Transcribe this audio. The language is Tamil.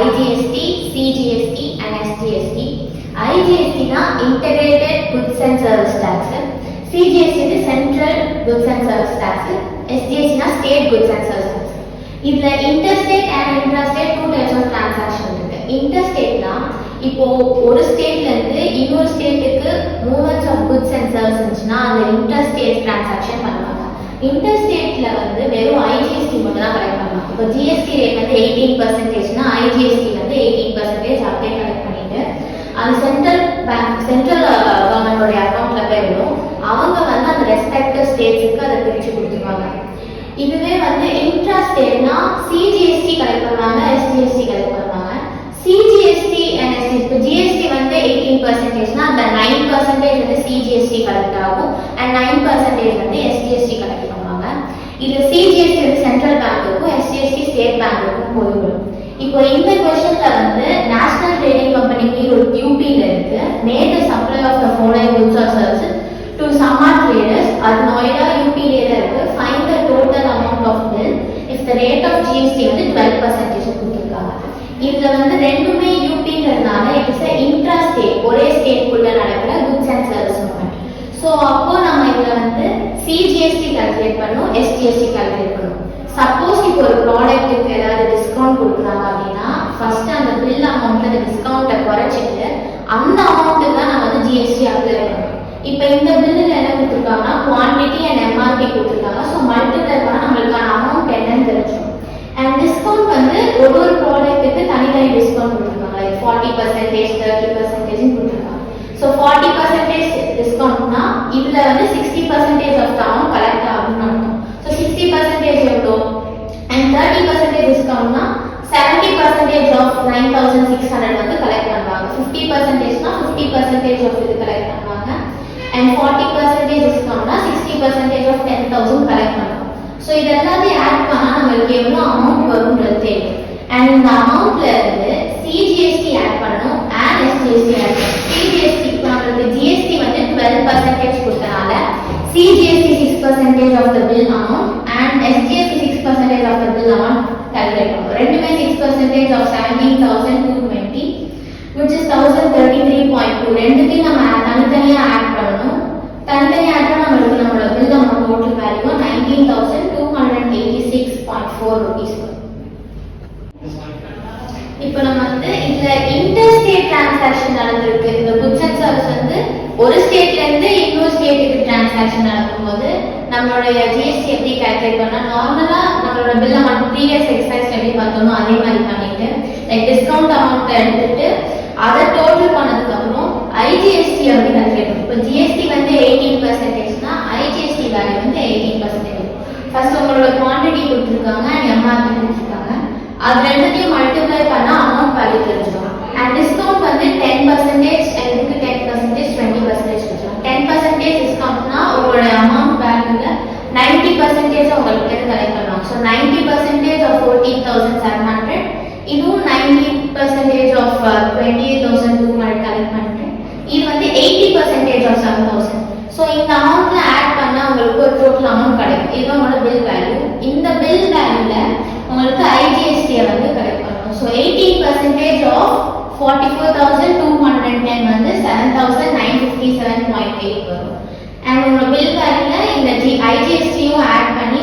IGST, CGST and SGST. IGST na Integrated Goods and Service Tax, CGST is Central Goods and Service Tax, SGST na State Goods and Service Tax. இதுல interstate and intrastate two types of transaction இருக்கு. Interstate na இப்போ ஒரு ஸ்டேட்ல இருந்து இன்னொரு ஸ்டேட்டுக்கு movements of goods and service இருந்துச்சுன்னா அந்த இன்டர்ஸ்டேட் டிரான்சாக்ஷன் பண்ணுவாங்க. இன்டர்ஸ்டேட்ல வந்து வெறும் ஐஜிஎஸ்டி மட்டும் தான் கலெக்ட் பண்ணுவாங்க. இப்போ ஜிஎஸ்டி ரேட் வந்து 18%னா ஐஜிஎஸ்டி வந்து 18% அப்படியே கலெக்ட் பண்ணிட்டு அது சென்ட்ரல் கவர்மெண்டோட அக்கௌண்ட்ல போயிடும். அவங்க வந்து அந்த ரெஸ்பெக்டிவ் ஸ்டேட்ஸுக்கு அதை பிரிச்சு கொடுத்துருவாங்க. இதுவே வந்து இன்ட்ராஸ்டேட்னா சிஜிஎஸ்டி கலெக்ட் பண்ணுவாங்க, எஸ்ஜிஎஸ்டி கலெக்ட் பண்ணுவாங்க. சிஜிஎஸ்டி அண்ட் எஸ்ஜிஎஸ்டி இப்போ ஜிஎஸ்டி வந்து 18%னா அந்த 9% வந்து சிஜிஎஸ்டி கலெக்ட் ஆகும் அண்ட் 9% வந்து எஸ்ஜிஎஸ்டி கலெக்ட் பண்ணுவாங்க. இது சிஜிஎஸ்டி வந்து சென்ட்ரல் பேங்க்குக்கும் எஸ்ஜிஎஸ்டி ஸ்டேட் பேங்க்குக்கும் போய்விடும். இப்போ இந்த क्वेश्चनல வந்து நேஷனல் ட்ரேடிங் கம்பெனிக்கு ஒரு யூபில இருக்கு made the supply of the following goods or services to some R traders அது நோய்டா யூபில இருக்கு. Find the total amount of bill if the rate of GST வந்து 12% கொடுத்திருக்காங்க. இதுல வந்து ரெண்டுமே யூபிங்கிறதுனால இட்ஸ் எ இன்ட்ரா ஸ்டேட் ஒரே ஸ்டேட் குள்ள நடக்கிற goods and service movement. So அப்போ நம்ம இதுல வந்து சிஜிஎஸ்டி கால்குலேட் பண்ணனும், எஸ்ஜிஎஸ்டி கால்குலேட் பண்ணனும். சப்போஸ் இப்போ ஒரு ப்ராடக்ட்டுக்கு ஏதாவது டிஸ்கவுண்ட் கொடுக்குறாங்க அப்படின்னா ஃபர்ஸ்ட் அந்த பில் அமௌண்ட்ல அந்த டிஸ்கவுண்ட்டை குறைச்சிட்டு அந்த அமௌண்ட்டுக்கு தான் நம்ம வந்து ஜிஎஸ்டி அப்ளை பண்ணணும். இப்போ இந்த பில்லில் என்ன கொடுத்துருக்காங்கன்னா குவான்டிட்டி அண்ட் எம்ஆர்பி கொடுத்துருக்காங்க. ஸோ மல்டிப்ளை பண்ணால் நம்மளுக்கான அமௌண்ட் என்னன்னு தெரிஞ்சிடும். அண்ட் டிஸ்கவுண்ட் வந்து ஒரு ப்ராடக்ட்டுக்கு தனித்தனி டிஸ்கவுண்ட் கொடுத்துருக்காங்க. லைக் 40%, 30% கொடுத்துருக்காங்க. ஸோ 40% டிஸ்கவுண்ட்னா இதுல வந்து 60% ஆஃப் த அமௌண்ட் கலெக்ட் ஆகும்னு அர்த்தம். ஸோ 60% எவ்வளோ அண்ட் 30% டிஸ்கவுண்ட்னா 70% ஆஃப் 9600 வந்து கலெக்ட் பண்ணுவாங்க. 50%னா 50% ஆஃப் இது கலெக்ட் பண்ணுவாங்க அண்ட் 40% டிஸ்கவுண்ட்னா 60% ஆஃப் 10000 கலெக்ட் பண்ணுவாங்க. ஸோ இது எல்லாத்தையும் ஆட் பண்ணா நம்மளுக்கு எவ்வளோ அமௌண்ட் வரும்ன்றது தெரியும். அண்ட் இந்த அமௌண்ட்ல இருந்து சிஜிஎஸ்டி ஆட் பண்ணணும் அண்ட் எஸ்ஜிஎஸ்டி ஆட் பண்ணணும். சிஜிஎஸ்டி இப்போ நம்மளுக்கு ஜிஎஸ்டி வந்து 12% கொடுத்தனால CGST 6% of the bill amount and SGST 6% of the bill amount calculate பண்ணுவோம். ரெண்டுமே 6% ஆஃப் 17220 which is 1033.2. ரெண்டுத்தையும் நம்ம தனித்தனியா ஆட் பண்ணணும். தனித்தனியா ஆட் பண்ணா நம்மளுக்கு நம்மளோட bill amount total value 19,286.4 rupees. இப்போ நம்ம வந்து இதுல இன்டர்ஸ்டேட் டிரான்சாக்ஷன் நடந்திருக்கு. இந்த குட்ஸ் அண்ட் சர்வீஸ் வந்து ஒரு ஸ்டேட்ல இருந்து இன்னொரு ஸ்டேட்டுக்கு டிரான்சாக்ஷன் நடக்கும்போது நம்மளுடைய ஜிஎஸ்டி எப்படி கால்குலேட் பண்ணா நார்மலா நம்மளோட பில் அமௌண்ட் ப்ரீவியஸ் எக்ஸசைஸ் எப்படி பார்த்தோமோ அதே மாதிரி பண்ணிட்டு லைக் டிஸ்கவுண்ட் அமௌண்ட் எடுத்துட்டு அதை டோட்டல் பண்ணதுக்கு அப்புறம் ஐஜிஎஸ்டி வந்து கால்குலேட் பண்ணும். இப்போ ஜிஎஸ்டி வந்து 18%னா ஐஜிஎஸ்டி வேல்யூ வந்து 18%. ஃபர்ஸ்ட் உங்களோட குவான்டிட்டி கொடுத்துருக்காங்க அண்ட் எம்ஆர்பி கொடுத்துருக்காங்க. அது ரெண்டுத்தையும் மல்டிப்ளை பண்ணா அமௌண்ட் வேல்யூ தெரிஞ்சிடும். அண்ட் டிஸ்கவுண்ட் வந்து 10% and 10%, 20% கொடுத்துருக்காங்க. 10% டிஸ்கவுண்ட்னா உங்களோட அமௌண்ட் வேல்யூல 90% உங்களுக்கு கலெக்ட் பண்ணுவாங்க. ஸோ 90% ஆஃப் 14,700 இதுவும் 90% ஆஃப் 20,200 கலெக்ட் பண்ணிட்டு இது வந்து 80% ஆஃப் 7,000. ஸோ இந்த அமௌண்ட்ல ஆட் பண்ணா உங்களுக்கு ஒரு டோட்டல் அமௌண்ட் கிடைக்கும். இது உங்களோட பில் வேல்யூ. இந்த பில் வேல்யூல உங்களுக்கு ஐஜிஎஸ்டியை வந்து கலெக்ட் பண்ணணும். ஸோ 18% ஆஃப் 44,210 வந்து 7,957.8 வரும். அண்ட் உங்களோட பில் வேல்யூல இந்த ஐஜிஎஸ்டியும் ஆட் பண்ணி